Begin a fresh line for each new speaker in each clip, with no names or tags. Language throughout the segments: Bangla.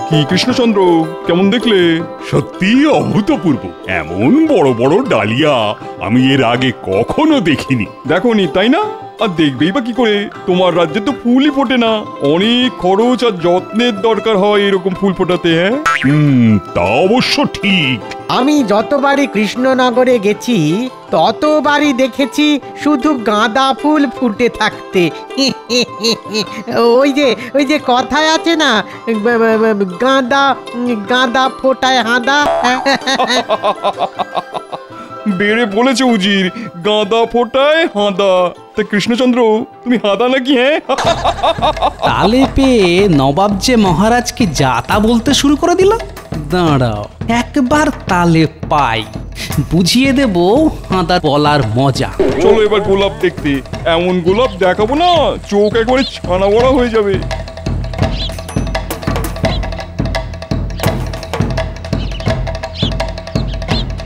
কি কৃষ্ণচন্দ্র, কেমন দেখলে?
সত্যি অভূতপূর্ব। এমন বড় বড় ডালিয়া আমি এর আগে কখনো দেখিনি।
দেখোনি তাই না? আর দেখবেই বা কি করে? তোমার রাজ্যে তো ফুলই ফোটে না। অনেক খরচ আর যত্নের দরকার হয় এরকম ফুল ফোটাতে। হ্যাঁ,
তা অবশ্য ঠিক।
আমি যতবারই কৃষ্ণনগরে গেছি ততবারই দেখেছি শুধু গাঁদা ফুল ফুটে থাকতে। ওই যে কথায় আছে না, গাঁদা গাঁদা ফোটায় হাঁদা।
বেড়ে বলেছে উজির, গাঁদা ফোটায় হাঁদা। তা কৃষ্ণচন্দ্র, তুমি হাঁদা নাকি? হ্যাঁ,
তালে পেয়ে নবাব যে মহারাজকে যাতা বলতে শুরু করে দিল। দাঁড়াও, একবার তালে পাই, বুঝিয়ে দেব হাঁদা বলার মজা।
চলো এবার গোলাপ দেখতে। এমন গোলাপ দেখাবো না, চোখ একবারে ছানা বড়া হয়ে যাবে।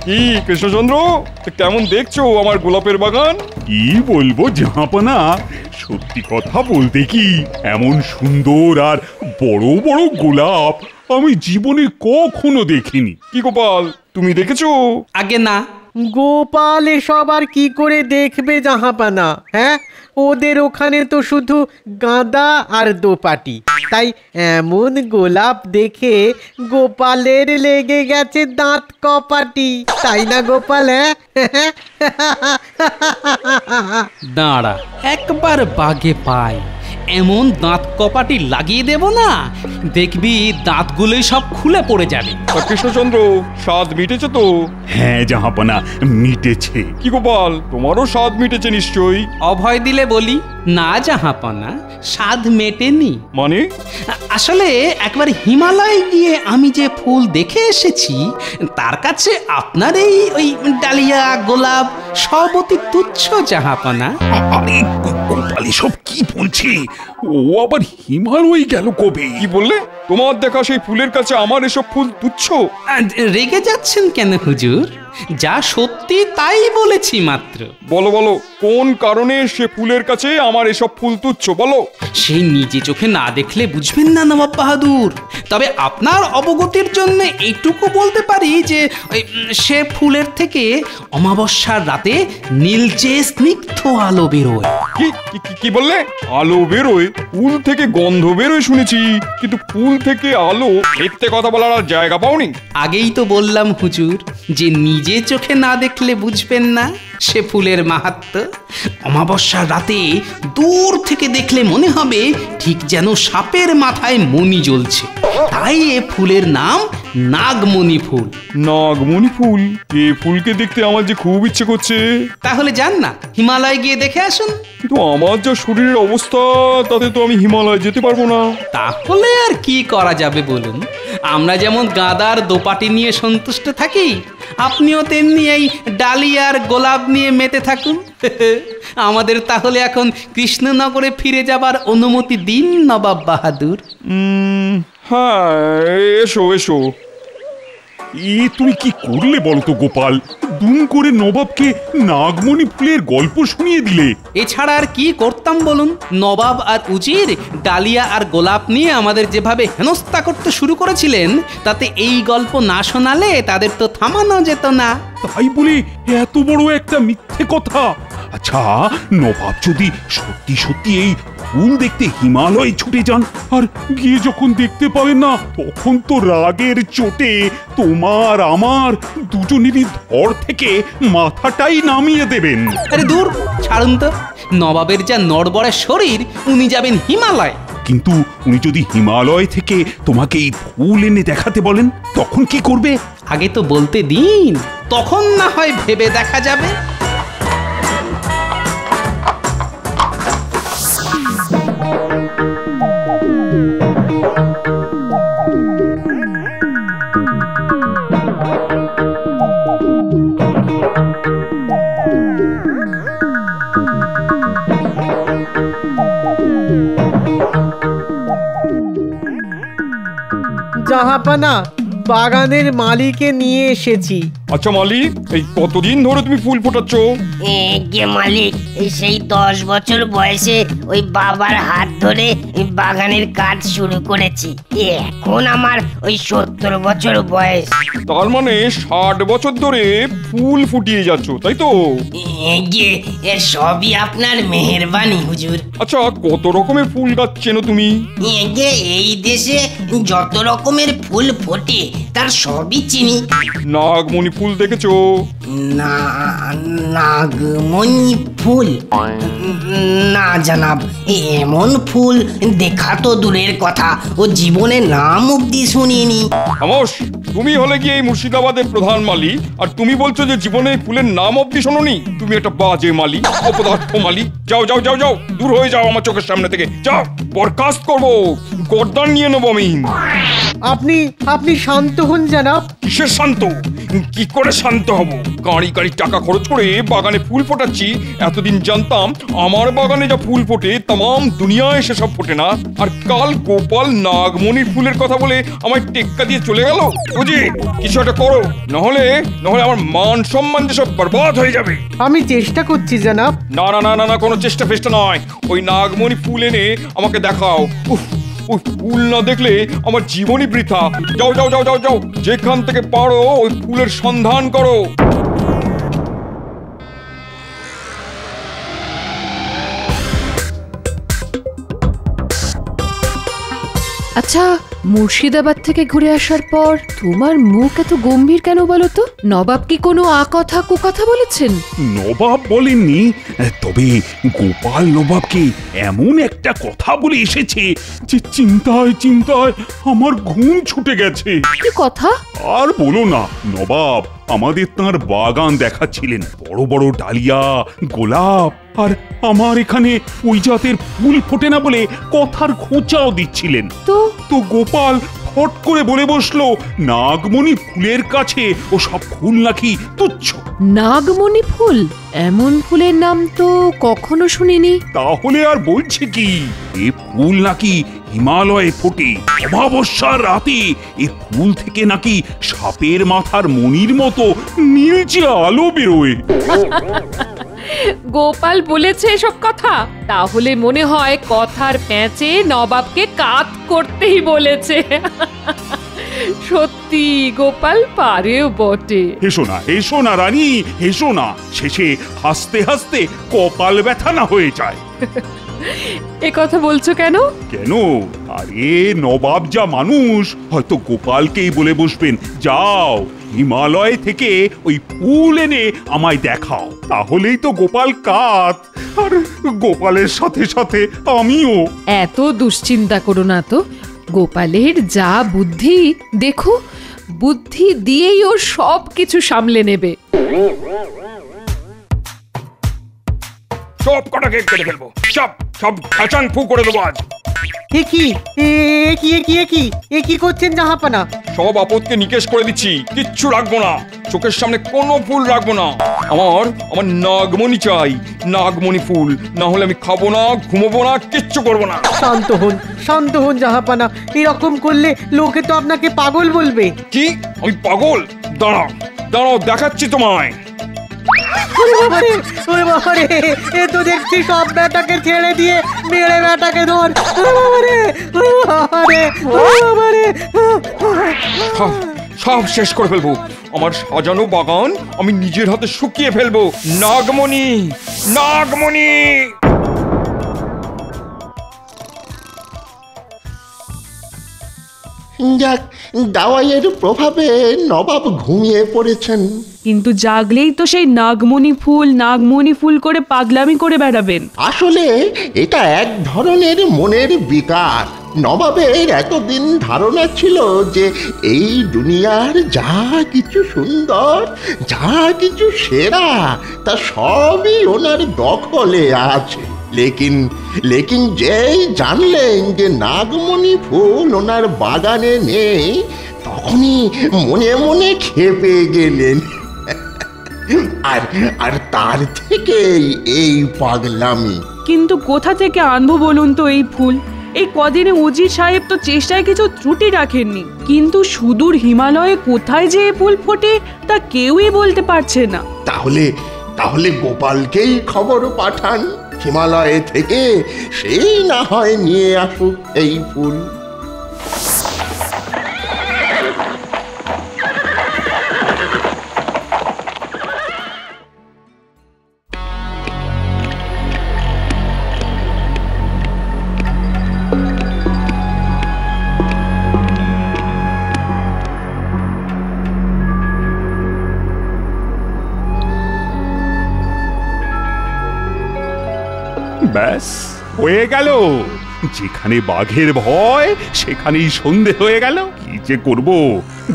কি কৃষ্ণচন্দ্র, কেমন দেখছো আমার গোলাপের বাগান?
কি বলবো জাহাপনা, সত্যি কথা বলতে কি এমন সুন্দর আর বড় বড় গোলাপ আমি জীবনে কখনো দেখিনি।
কি গোপাল, তুমি দেখেছো?
আগে না।
গোপাল এসব আর কি করে দেখবে জাহাপানা? হ্যাঁ, ওদের ওখানে তো শুধু গাঁদা আর দোপাটি। তাই এমন গোলাপ দেখে গোপালের লেগে গেছে দাঁত কপাটি। তাই না গোপাল? হ্যাঁ,
দাঁড়া, একবার বাগে পাই, এমন দাঁত কপাটি লাগিয়ে দেব না, দেখবি দাঁতগুলোই সব খুলে পড়ে যাবে।
কৃষ্ণচন্দ্র, স্বাদ মিটেছে তো?
হ্যাঁ জাহাপনা, মিটেছে।
কি গোপাল, তোমারও স্বাদ মিটেছে নিশ্চয়ই?
অভয় দিলে বলি, না জাহাপনা, স্বাদ মেটেনি।
মানে?
আসলে একবার হিমালয়ে গিয়ে আমি যে ফুল দেখে এসেছি, তার কাছে আপনার ওই ডালিয়া গোলাপ সব অতি তুচ্ছ জাহাপনা।
আরে গোপাল এসব কি বলছে? ও আবার হিমালয় গেল কবে?
কি বললে? তোমার দেখা সেই ফুলের কাছে আমার এসব ফুল তুচ্ছ?
রেগে যাচ্ছেন কেন হুজুর? যা সত্যি তাই বলেছি মাত্র।
বলো বলো, কোন কারণে সে ফুলের কাছে আমার এসব ফুল তুচ্ছ বলো।
সেই নিজে চোখে না দেখলে বুঝবেন না নবাব বাহাদুর। তবে আপনার অবগতির জন্য এইটুকু বলতে পারি যে সে ফুলের থেকে অমাবস্যার রাতে নীলচে স্নিগ্ধ আলো বেরোয়।
কি কি বললে? আলো বেরোয়? ফুল থেকে গন্ধ বেরোয় শুনেছি, কিন্তু ফুল থেকে আলো, মিথ্যে কথা বলার আর জায়গা পাওনি।
আগেই তো বললাম হুজুর, যে নিজে চোখে না দেখলে বুঝবেন না সে ফুলের মাহাত্ম্য। অমাবস্যার রাতে দূর থেকে দেখলে মনে হবে ঠিক যেন সাপের মাথায় মণি জ্বলছে। তাই এ ফুলের নাম নাগমণি ফুল।
নাগমণি ফুল? এ ফুলকে দেখতে আমার যে খুব ইচ্ছে করছে।
তাহলে যান না, হিমালয় গিয়ে দেখে আসুন।
কিন্তু আমার যা শরীরের অবস্থা, তাতে তো আমি হিমালয় যেতে পারবো না।
তাহলে আর কি করা যাবে বলুন? আমরা যেমন গাদার দোপাটি নিয়ে সন্তুষ্ট থাকি, আপনিও তেমনি এই ডালিয়ার গোলাপ নিয়ে মেতে থাকুন। আমাদের তাহলে এখন কৃষ্ণনগরে ফিরে যাবার অনুমতি দিন নবাব বাহাদুর।
হ্যাঁ, এসো এসো।
তুমি কি করলে বলো তো গোপাল? দুম করে নবাবকে নাগমণি ফুলের গল্প শুনিয়ে দিলে।
এছাড়া আর কি করতাম বলুন? নবাব আর উজির ডালিয়া আর গোলাপ নিয়ে আমাদের যেভাবে হেনস্থা করতে শুরু করেছিলেন, তাতে এই গল্প না শোনালে তাদের তো থামানো যেত না।
তাই বলে এত বড় একটা মিথ্যে কথা? আচ্ছা, নবাব যদি সত্যি সত্যি এই ফুল দেখতে হিমালয়ে ছুটে যান, আর গিয়ে যখন দেখতে পাবেন না, তখন তো রাগের চোটে তোমার আমার দুজনেরই ধর থেকে মাথাটাই নামিয়ে দেবেন।
আরে দূর, ছাড়ুন তো। নবাবের যা নড়বড়ে শরীর, উনি যাবেন হিমালয়।
কিন্তু উনি যদি হিমালয় থেকে তোমাকে এই ফুল এনে দেখাতে বলেন, তখন কি করবে?
আগে তো বলতে দিন, তখন না হয় ভেবে দেখা যাবে।
জাহাপানা, বাগানের মালিকে নিয়ে এসেছি।
আচ্ছা মালি, এই কতদিন ধরে তুমি ফুল ফোটাচ্ছ?
গে মালিক, সেই 10 বছর বয়সে ওই বাবার হাত ধরে বাগানের কাজ শুরু করেছি। এখন আমার ওই 70 বছর বয়স।
তার মানে 60 বছর ধরে ফুল ফুটিয়ে যাচ্ছ, তাই তো?
গে সবই আপনার মেহেরবানি হুজুর।
আচ্ছা, কত রকমের ফুল গাছ চেনো তুমি?
গে এই দেশে যত রকমের ফুল ফোটে তার সবই চিনি।
নাগমণি ফুল দেখেছো?
না, নাগমণি ফুল না জানাব, এমন ফুল দেখা তো দূরের কথা, ও জীবনে নাম অব্দি শুনিনি।
খামোশ! তুমি হলে গিয়ে এই মুর্শিদাবাদের প্রধান মালি, আর তুমি বলছো যে জীবনে ফুলের নাম অব্দি শোনোনি? তুমি একটা বাজে মালি, অপদার্থ মালি। যাও যাও যাও যাও, দূর হয়ে যাও আমার চোখের সামনে থেকে। যাও, বরখাস্ত করবো, গর্দান নিয়ে নেবো আমি।
আপনি শান্ত হন জানাব।
কিসের শান্ত? কি করে শান্ত হব? গাড়ি গাড়ি টাকা খরচ করে বাগানে ফুল ফোটাচ্ছি। এতদিন জানতাম আমার বাগানে যা ফুল ফোটে তাম দুনিয়ায় সেসব ফোটে না। আর কাল গোপাল নাগমণির ফুলের কথা বলে আমায় টেক্কা দিয়ে চলে গেল। বুঝি কিছু একটা করো, নহলে আমার মান সম্মান যেসব বরবাদ হয়ে যাবে।
আমি চেষ্টা করছি জানাব।
না না না না না, কোনো চেষ্টা ফেষ্টা নয়। ওই নাগমণি ফুল এনে আমাকে দেখাও। ওই ফুল না দেখলে আমার জীবনই বৃথা। যাও যাও যাও যাও যাও, যেখান থেকে পারো ওই ফুলের সন্ধান করো।
আচ্ছা, মুর্শিদাবাদ থেকে ঘুরে আসার পর তোমার মুখ এত গম্ভীর কেন বলো তো? নবাব কি কোনো আকথা কুকথা বলেছেন?
নবাব বলেননি, তবে গোপাল নবাবকে এমন একটা কথা বলে এসেছে যে চিন্তায় চিন্তায় আমার ঘুম ছুটে গেছে।
কি কথা?
আর বলো না, নবাব আমাদের তাঁর বাগান দেখাচ্ছিলেন। বড় বড় ডালিয়া, গোলাপ, আর আমার এখানে ওই জাতের ফুল ফোটে না বলে কথার খোঁচাও দিচ্ছিলেন। তো গোপাল ফট করে বলে বসলো, নাগমণি ফুলের কাছে ও সব ফুল নাকি তুচ্ছ।
নাগমণি ফুল? এমন ফুলের নাম তো কখনো শুনিনি।
তাহলে আর বলছে কি, এ ফুল নাকি হিমালয়ে ফোটে। অমাবস্যার রাতে এ ফুল থেকে নাকি সাপের মাথার মণির মতো নীলচে আলো বেরোয়।
গোপাল বলেছে এসব কথা? তাহলে মনে হয় কথার প্যাঁচে নবাবকে কাত করতেই বলেছে। সত্যি গোপাল পারেও বটে।
হেসো না রানী, হেসো না। শেষে হাসতে হাসতে কপাল ব্যথা না হয়ে যায়।
এ কথা বলছো কেন?
কেন? আরে নবাব যা মানুষ, হয়তো গোপালকেই বলে বসবেন, যাও হিমালয় থেকে ওই ফুল এনে আমায় দেখাও। তাহলেই তো গোপাল কাত, আর গোপালের সাথে সাথে আমিও।
এত দুশ্চিন্তা করো না তো। গোপালের যা বুদ্ধি, দেখো বুদ্ধি দিয়েই ও সব কিছু সামলে নেবে।
সব কটাকে কেটে ফেলবো, সব খাচাং ফু করে দেবো আজ।
কি করছেন জাহাপানা?
সব আপদকে নিকেশ করে দিচ্ছি, কিচ্ছু রাখবো না। চোখের সামনে কোনো ফুল রাখবো না। আমার নাগমণি চাই, নাগমণি ফুল। না হলে আমি খাবো না, ঘুমোবো না, কিচ্ছু করবো না।
শান্ত হন জাহাপানা। এরকম করলে লোকে তো আপনাকে পাগল বলবে।
কি আমি পাগল? দাঁড়াও দাঁড়াও, দেখাচ্ছি তোমায়।
ওরে বাবারে, এ তো দেখছি সব বেটাকে ছেড়ে দিয়ে মেরে বেটাকে ধর।
সব শেষ করে ফেলবো। আমার সাজানো বাগান আমি নিজের হাতে শুকিয়ে ফেলবো। নাগমণি, নাগমণি।
যাক, দাওয়াইয়ের প্রভাবে নবাব ঘুমিয়ে পড়েছেন।
কিন্তু জাগলেই তো সেই নাগমণি ফুল করে পাগলামি করে বেড়াবেন।
আসলে এটা এক ধরনের মনের বিকার। নবাবের এতদিন ধারণা ছিল যে এই দুনিয়ার যা কিছু সুন্দর, যা কিছু সেরা, তা সবই ওনার দখলে আছে। লেকিন যেই জানলেন যে নাগমণি ফুল ওনার বাগানে নেই, তখনই মনে মনে ক্ষেপে গেলেন। আর তার থেকেই এই পাগলামি।
কিন্তু কোথা থেকে আনবো বলুন তো এই ফুল? এই কদিনে উজির সাহেব তো চেষ্টায় কিছু ত্রুটি রাখেননি, কিন্তু সুদূর হিমালয়ে কোথায় যে এ ফুল ফোটে তা কেউই বলতে পারছে না।
তাহলে তাহলে গোপালকেই খবর পাঠান, হিমালয়ে থেকে সেই না হয় নিয়ে আসুক এই ফুল।
ব্যাস হয়ে গেল, যেখানে বাঘের ভয় সেখানেই সন্ধে হয়ে গেল। কি যে করব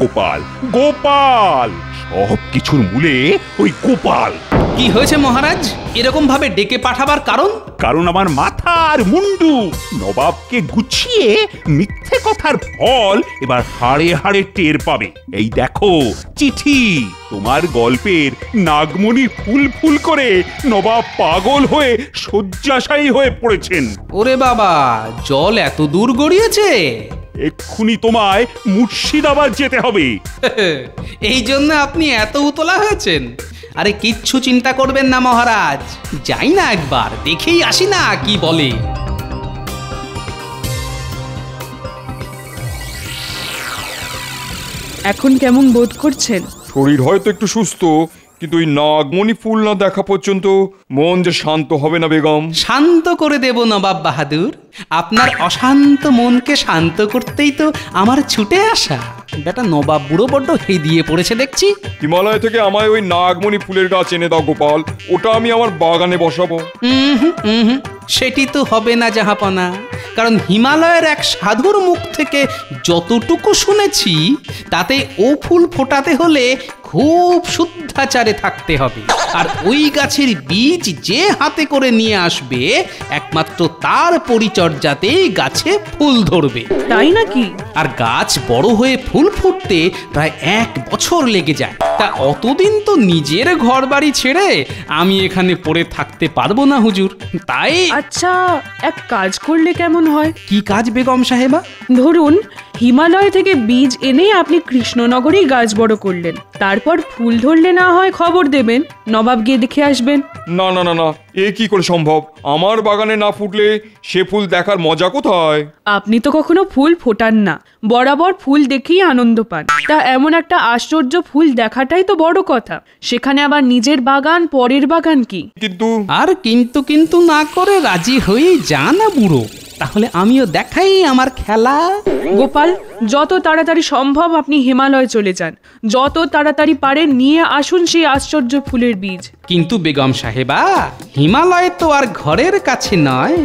গোপাল, গোপাল সব কিছুর মূলে ওই গোপাল।
কি হয়েছে মহারাজ, এরকম ভাবে ডেকে পাঠাবার কারণ?
কারণ আমার মাথার মুন্ডু নবাবকে গুছিয়ে মিথ্যে কথার ফল এবার হাড়ে হাড়ে টের পাবে। এই দেখো চিঠি, তোমার গল্পের নাগমণি ফুল ফুল করে নবাব পাগল হয়ে শয্যাশায়ী হয়ে পড়েছেন।
ওরে বাবা, জল এত দূর গড়িয়েছে?
এক্ষুনি তোমায় মুর্শিদাবাদ যেতে হবে।
এই জন্য আপনি এত উতলা হয়েছেন? আরে কিচ্ছু চিন্তা করবেন না মহারাজ, যাই না একবার দেখেই আসি না কি বলে।
এখন কেমন বোধ করছেন?
শরীর হয়তো একটু সুস্থ, কিন্তু ওই নাগমণি ফুল না দেখা পর্যন্ত মন যে শান্ত হবে না বেগম।
শান্ত করে দেব নবাব বাহাদুর, আপনার অশান্ত মনকে শান্ত করতেই তো আমার ছুটে আসা। বেটা নবাব বুড়ো বড্ড হেদিয়ে পড়েছে দেখছি।
হিমালয় থেকে আমায় ওই নাগমণি ফুলের গাছ এনে দাও গোপাল, ওটা আমি আমার বাগানে বসাবো।
সেটি তো হবে না জাহাপনা, কারণ হিমালয়ের এক সাধুর মুখ থেকে যতটুকু শুনেছি তাতে ও ফুল ফোটাতে হলে খুব শুদ্ধাচারে থাকতে হবে। আর ওই গাছের বীজ যে হাতে করে নিয়ে আসবে একমাত্র তার পরিচর্যাতেই গাছে ফুল ধরবে।
তাই নাকি?
আর গাছ বড় হয়ে ফুল ফুটতে প্রায় 1 বছর লেগে যায়। তা অতদিন তো নিজের ঘর বাড়ি ছেড়ে আমি এখানে পড়ে থাকতে পারবো না হুজুর। তাই
আচ্ছা, এক কাজ করলে কেমন হয়?
কি কাজ বেগম সাহেবা?
ধরুন হিমালয় থেকে বীজ এনে আপনি কৃষ্ণনগরেই গাছ বড় করলেন, তারপর ফুল ধরলে না হয় খবর দেবেন, নবাব গিয়ে দেখে আসবেন।
না না না না, এ কি করে সম্ভব? আমার বাগানে না ফুটলে সে ফুল দেখার মজা কোথায়?
আপনি তো কখনো ফুল ফোটান না, বরাবর ফুল দেখেই আনন্দ পান। তা এমন একটা আশ্চর্য ফুল দেখাটাই তো বড় কথা, সেখানে আবার নিজের বাগান পরের বাগান কি?
কিন্তু
আর কিন্তু কিন্তু না করে রাজি হয়েই যা না বুড়ো, তাহলে আমিও দেখাই আমার খেলা।
গোপাল, যত তাড়াতাড়ি সম্ভব আপনি হিমালয় চলে যান, যত তাড়াতাড়ি পারেন নিয়ে আসুন সেই আশ্চর্য ফুলের বীজ।
কিন্তু বেগম সাহেবা, হিমালয় তো আর ঘরের কাছে নয়,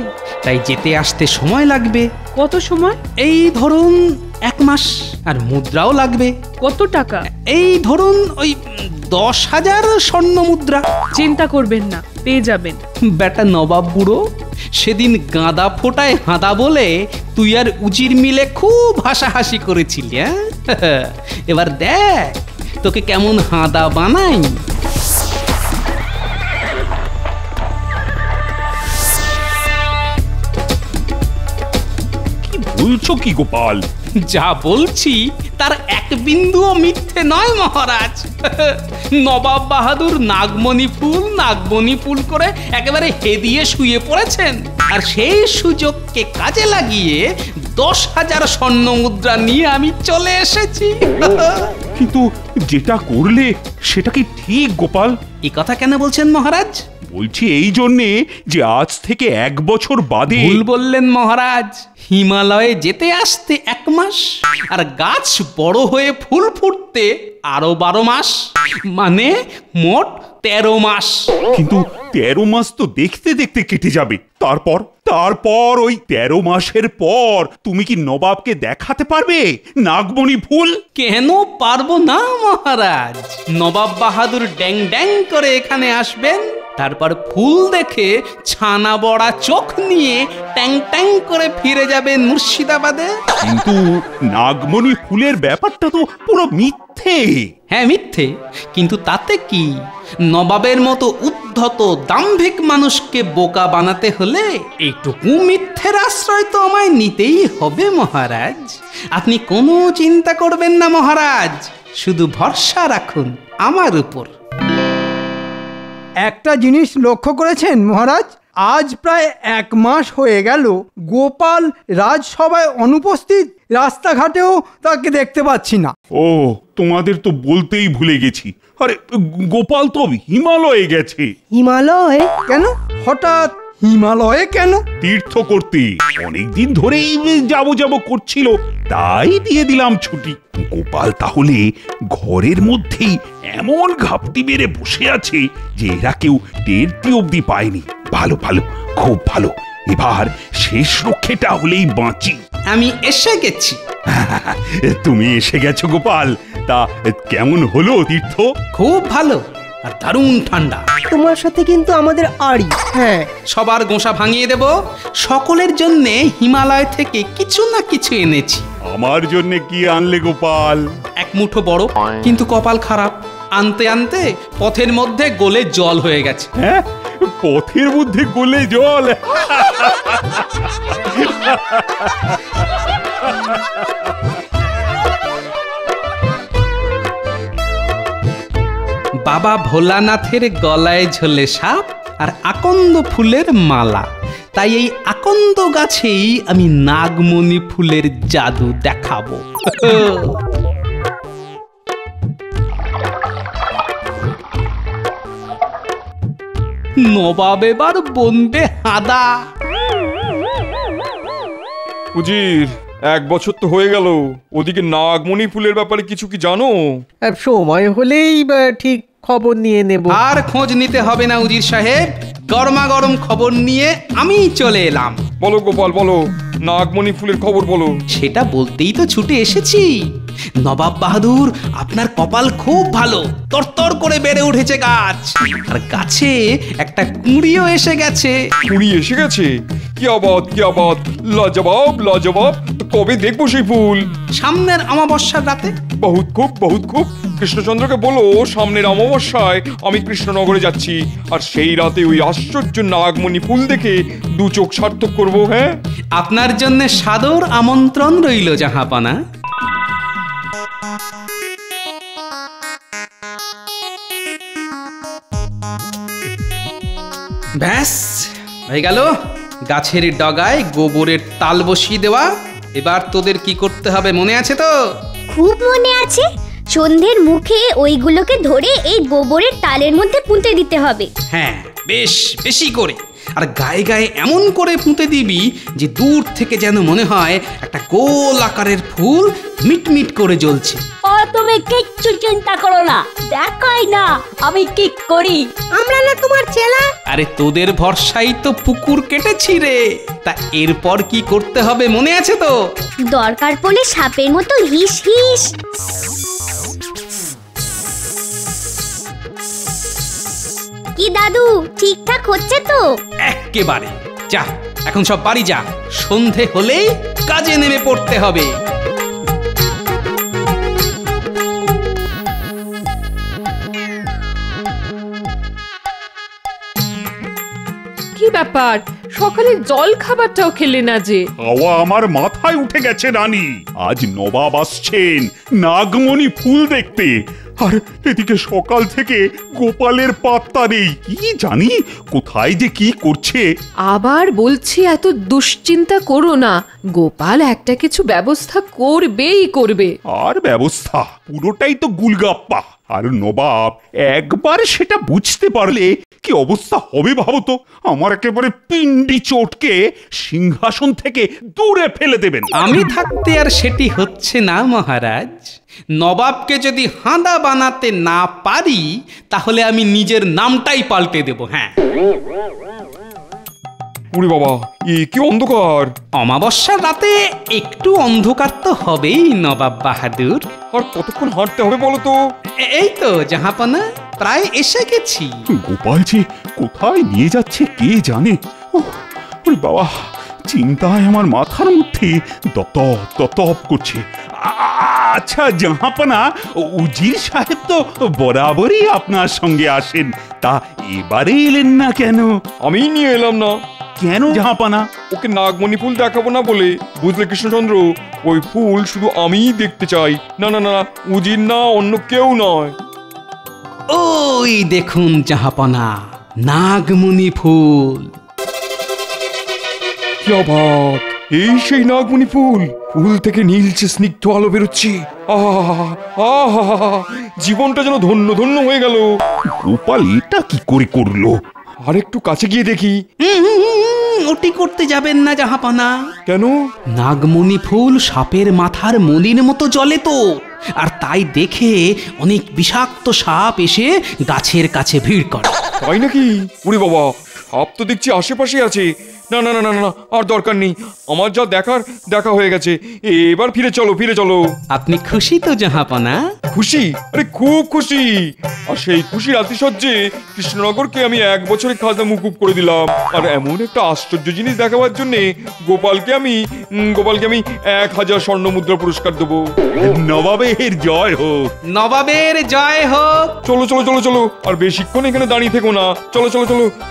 তাই যেতে আসতে সময় লাগবে।
কত সময়?
এই ধরুন 1 মাস, আর মুদ্রাও লাগবে।
কত টাকা?
এই ধরুন ওই 10,000 স্বর্ণ মুদ্রা।
চিন্তা করবেন না, পেয়ে যাবেন।
বেটা নবাব বুড়ো, সেদিন গাঁদা ফোটায় হাঁদা বলে তুই আর উজির মিলে খুব হাসাহাসি করেছিলি। এবার দেখ তোকে কেমন হাঁদা বানাই।
কি বলছো কি গোপাল?
যা বলছি তার এক বিন্দুও মিথ্যে নয় মহারাজ। নবাব বাহাদুর নাগমণি ফুল করে একেবারে হেদিয়ে শুয়ে পড়েছেন, আর সেই সুযোগকে কাজে লাগিয়ে 10,000 স্বর্ণ মুদ্রা নিয়ে আমি চলে এসেছি।
কিন্তু যেটা করলে সেটা কি ঠিক গোপাল?
এই কথা কেন বলছেন মহারাজ?
বলছি এই জন্যে যে আজ থেকে 1 বছর বাদে।
ভুল বললেন মহারাজ, হিমালয়ে যেতে আসতে 1 মাস, আর গাছ বড় হয়ে ফুল ফুটতে আরো 12 মাস, মানে মোট 13 মাস।
কিন্তু 13 মাস তো দেখতে দেখতে কেটে যাবে। তারপর ওই 13 মাসের পর তুমি কি নবাবকে দেখাতে পারবে নাগমণি ফুল?
কেন পারবো না মহারাজ? নবাব বাহাদুর ড্যাং ড্যাং করে এখানে আসবেন, তারপর ফুল দেখে ছানা বড়া চোখ নিয়ে ট্যাং ট্যাং করে ফিরে যাবেন মুর্শিদাবাদে।
কিন্তু নাগমণি ফুলের ব্যাপারটা তো পুরো মিথ্যে।
হ্যাঁ মিথ্যে, কিন্তু তাতে কি? নবাবের মতো উদ্ধত দাম্ভিক মানুষকে বোকা বানাতে হলে এইটুকু মিথ্যের আশ্রয় তো আমায় নিতেই হবে মহারাজ। আপনি কোনো চিন্তা করবেন না মহারাজ, শুধু ভরসা রাখুন আমার উপর।
একটা জিনিস লক্ষ্য করেছেন মহারাজ, আজ প্রায় 1 মাস হয়ে গেল গোপাল রাজসভায় অনুপস্থিত, রাস্তাঘাটেও তাকে দেখতে পাচ্ছি না।
ও, তোমাদের তো বলতেই ভুলে গেছি। আরে গোপাল তো হিমালয়ে গেছে।
হিমালয়ে কেন? হঠাৎ হিমালয়ে কেন?
তীর্থ করতে অনেকদিন ধরেই যাব করছিল, তাই দিয়ে দিলাম ছুটি। গোপাল তাহলে ঘরের মধ্যেই এমন ঘাপটি মেরে বসে আছে যে এরা কেউ টেরটি অব্দি পায়নি। ভালো ভালো, খুব ভালো। এবার শেষ রক্ষেটা হলেই বাঁচি।
আমি এসে গেছি।
তুমি এসে গেছো গোপাল? তা কেমন হলো তীর্থ?
খুব ভালো আর দারুণ ঠান্ডা।
তোমার সাথে কিন্তু আমাদের আড়ি। হ্যাঁ,
সবার গোঁসা ভাঙিয়ে দেব। সকলের জন্য হিমালয় থেকে কিছু না কিছু এনেছি।
আমার জন্য কি আনলে গোপাল?
এক মুঠো বড়, কিন্তু কপাল খারাপ, আনতে আনতে পথের মধ্যে গলে জল হয়ে গেছে।
হ্যাঁ, পথের মধ্যে গলে জল?
বাবা ভোলানাথের গলায় ঝোলে সাপ আর আকন্দ ফুলের মালা, তাই এই আকন্দ গাছেই আমি নাগমণি ফুলের জাদু দেখাবো। নবাব এবার বনবে হাদা।
উজির, 1 বছর তো হয়ে গেল, ওদিকে নাগমণি ফুলের ব্যাপারে কিছু কি জানো?
সময় হলেই ঠিক খবর নিয়ে নেব।
আর খোঁজ নিতে হবে না উজির সাহেব, গরমা গরম খবর নিয়ে আমি চলে এলাম।
বলো গোপাল, বলো, নাগমণি ফুলের খবর বলো।
সেটা বলতেই তো ছুটে এসেছি। নবাব বাহাদুর, আপনার কপাল খুব ভালো, তরতর করে বেড়ে উঠেছে গাছ, আর গাছে একটা কুঁড়িও এসে গেছে।
কুড়ি এসে গেছে? কি আবাদ, কি আবাদ! লাজবাব, লাজবাব! কবে দেখবো সেই ফুল?
সামনের অমাবস্যার রাতে।
বহুত খুব, বহুত খুব। কৃষ্ণচন্দ্রকে বলো সামনের অমাবস্যায় আমি কৃষ্ণনগরে যাচ্ছি, আর সেই রাতে ওই আশ্চর্য নাগমণি ফুল দেখে 2 চোখ সার্থক করবো। হ্যাঁ,
আপনার জন্য সাদর আমন্ত্রণ রইল জাহাপানা। ব্যাস হয়ে গেল, গাছের ডগায় গোবরের তাল বসিয়ে দেওয়া। এবার তোদের কি করতে হবে মনে আছে তো?
খুব মনে আছে। সন্ধ্যের মুখে ওইগুলোকে ধরে এই গোবরের তালের মধ্যে পুঁতে দিতে হবে।
হ্যাঁ, বেশ বেশি করে, আর গায়ে গায়ে এমন করে পুঁতে দিবি যে দূর থেকে যেন মনে হয় একটা গোল আকারের ফুল মিটমিট করে জ্বলছে।
ও তুমি কিচ্ছু চিন্তা করো না, দেখাই না আমি কি করি।
আমরা না তোমার চেলা?
আরে তোদের ভরসাই তো পুকুর কেটেছি রে। তা এরপর কি করতে হবে মনে আছে তো?
দরকার পড়লে সাপের মতো হিস হিস। কি দাদু, ঠিকঠাক হচ্ছে তো?
একেবারে। যা, এখন সব বাড়ি যা, সন্ধে হলেই কাজে নেমে পড়তে হবে।
কি ব্যাপার, সকালে জল খাবারটাও খেলে না যে?
হাওয়া আমার মাথায় উঠে গেছে রানী। আজ নবাব আসছেন নাগমণি ফুল দেখতে, আর এদিকে সকাল থেকে গোপালের পাত্তা নেই। কি জানি কোথায় যে কি করছে।
আবার বলছি এত দুশ্চিন্তা করো না, গোপাল একটা কিছু ব্যবস্থা করবেই করবে।
আর ব্যবস্থা পুরোটাই তো গুলগাপ্পা। আর নবাব একবার সেটা বুঝতে পারলে কি অবস্থা হবে ভাবো তো। আমার একেবারে পিন্ডি চটকে সিংহাসন থেকে দূরে ফেলে দেবেন।
আমি থাকতে আর সেটি হচ্ছে না মহারাজ। নবাবকে যদি হাঁদা বানাতে না পারি তাহলে আমি নিজের নামটাই পাল্টে দেব। হ্যাঁ,
ওরে বাবা, এ কি অন্ধকার!
অমাবস্যার রাতে একটু অন্ধকার তো হবেই নবাব বাহাদুর।
আর কতক্ষণ হাঁটতে হবে বলো তো?
এই তো জাহাপনা, প্রায় এসে গেছি।
গোপাল যে কোথায় নিয়ে যাচ্ছে কে জানে। ওহ, ওরে বাবা, চিন্তায় আমার মাথার মধ্যে দপ করছে। আচ্ছা জাহাপনা, উজির সাহেব তো বরাবরই আপনার সঙ্গে আসেন, তা এবারে এলেন না কেন?
আমি নিয়ে এলাম না।
কেন জাহাপনা?
ওকে নাগমণি ফুল দেখাবো না বলে, বুঝলে কৃষ্ণচন্দ্র? ওই ফুল শুধু আমিই দেখতে চাই। না না না, উজির না, অন্য কেউ নয়।
ওই দেখুন জাহাপনা, নাগমণি ফুল।
কি অবাক! এই সেই নাগমণি ফুল। ফুল থেকে নীলচে স্নিগ্ধ আলো বেরোচ্ছে। জীবনটা যেন ধন্য ধন্য হয়ে গেল।
গোপাল এটা কি করে করলো?
আর একটু কাছে গিয়ে দেখি।
ওটি করতে যাবেন না জাহাপনা।
কেন?
নাগমণি ফুল সাপের মাথার মলির মতো জ্বলে তো, আর তাই দেখে অনেক বিষাক্ত সাপ এসে গাছের কাছে ভিড় করে।
তাই নাকি? ওরে বাবা, সাপ তো দেখছি আশেপাশে আছে। না না না না না, আর দরকার নেই। আমার যা দেখা হয়ে গেছে। এবার ফিরে চলো।
আপনি খুশি তো জাহাপনা?
খুশি? আরে খুব খুশি। আর সেই খুশির আতিশয্যে কৃষ্ণনগরকে আমি 1 বছরের খাজনা মুকুব করে দিলাম। আর এমন একটা আশ্চর্য জিনিস দেখাবার জন্য গোপালকে আমি 1000 স্বর্ণ মুদ্রা পুরস্কার দেবো।
নবাবের জয় হোক।
নবাবের জয় হোক।
চলো। আর বেশিক্ষণ এখানে দাঁড়িয়ে থেকো না। চলো।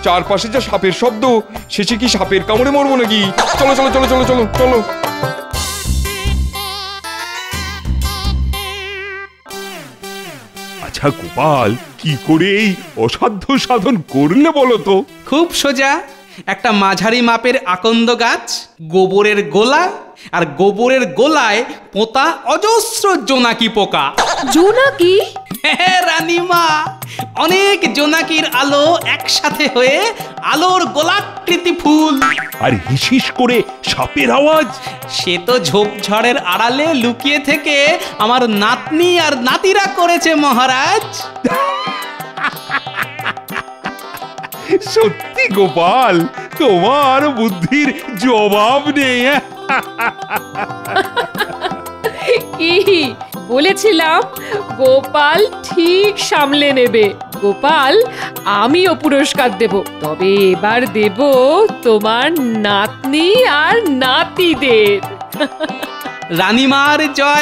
চারপাশে যা সাপের শব্দ, শেষে কি সাপের কামড়ে মরবো নাকি? চলো।
আচ্ছা গোপাল, কি করে এই অসাধ্য সাধন করলে বলো তো?
খুব সোজা। একটা মাঝারি মাপের আকন্দ গাছ, গোবরের গোলা, আর গোবরের গোলায় পোঁতা অজস্র জোনাকি পোকা।
জোনাকি?
হ্যাঁ রানীমা, অনেক জোনাকির আলো একসাথে হয়ে আলোর গোলাকৃতি ফুল।
আর হিসিস করে সাপের আওয়াজ?
সে তো ঝোপঝড়ের আড়ালে লুকিয়ে থেকে আমার নাতনি আর নাতিরা করেছে মহারাজ।
সত্যি গোপাল, তোমার বুদ্ধির জবাব নেই।
কি বলেছিলাম? গোপাল ঠিক সামলে নেবে। গোপাল, আমিও পুরস্কার দেব, তবে এবার দেব তোমার নাতনি আর নাতিদের।
রানীমার জয়।